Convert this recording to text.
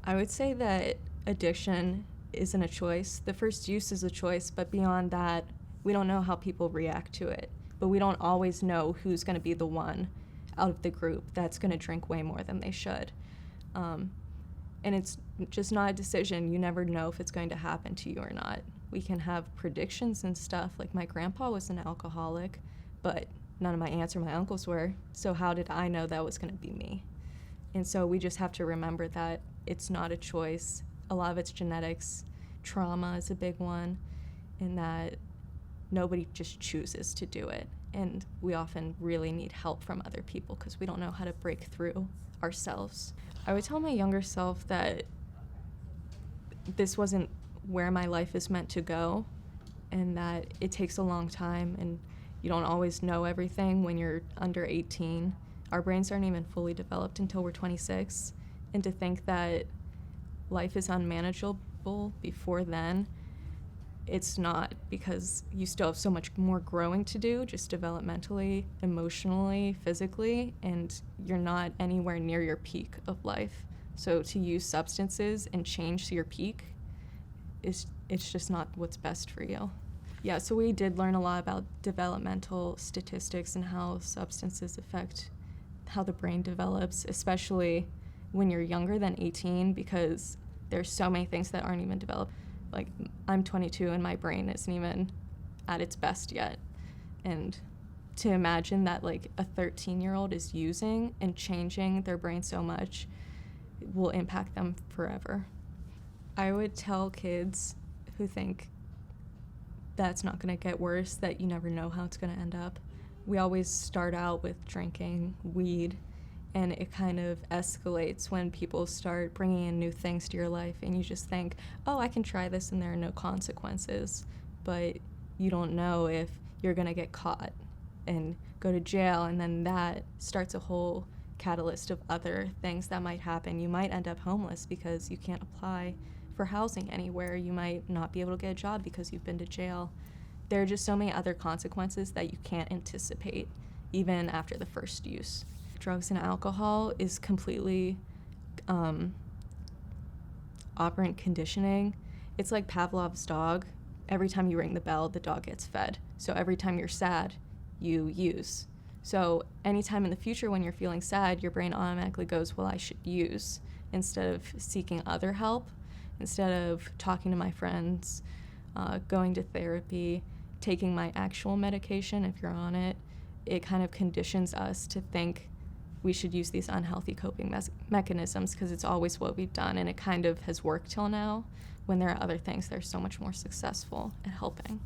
I would say that addiction isn't a choice. The first use is a choice, but beyond that, we don't know how people react to it. But we don't always know who's going to be the one out of the group that's going to drink way more than they should. And it's just not a decision. You never know if it's going to happen to you or not. We can have predictions and stuff, like my grandpa was an alcoholic, but none of my aunts or my uncles were. So how did I know that was going to be me? And so we just have to remember that it's not a choice. A lot of it's genetics. Trauma is a big one, and that nobody just chooses to do it. And we often really need help from other people because we don't know how to break through ourselves. I would tell my younger self that this wasn't where my life is meant to go, and that it takes a long time, and you don't always know everything when you're under 18. Our brains aren't even fully developed until we're 26, and to think that life is unmanageable before then, it's not, because you still have so much more growing to do, just developmentally, emotionally, physically, and you're not anywhere near your peak of life. So to use substances and change your peak, it's just not what's best for you. Yeah, so we did learn a lot about developmental statistics and how substances affect how the brain develops, especially when you're younger than 18, because there's so many things that aren't even developed. Like, I'm 22 and my brain isn't even at its best yet. And to imagine that, like, a 13-year-old is using and changing their brain so much will impact them forever. I would tell kids who think that's not going to get worse that you never know how it's going to end up. We always start out with drinking weed, and it kind of escalates when people start bringing in new things to your life, and you just think, oh, I can try this and there are no consequences. But you don't know if you're going to get caught and go to jail, and then that starts a whole catalyst of other things that might happen. You might end up homeless because you can't apply for housing anywhere. You might not be able to get a job because you've been to jail. There are just so many other consequences that you can't anticipate, even after the first use. Drugs and alcohol is completely operant conditioning. It's like Pavlov's dog. Every time you ring the bell, the dog gets fed. So every time you're sad, you use. So anytime in the future when you're feeling sad, your brain automatically goes, well, I should use, instead of seeking other help, instead of talking to my friends, going to therapy, taking my actual medication if you're on it. It kind of conditions us to think we should use these unhealthy coping mechanisms because it's always what we've done, and it kind of has worked till now, when there are other things that are so much more successful at helping.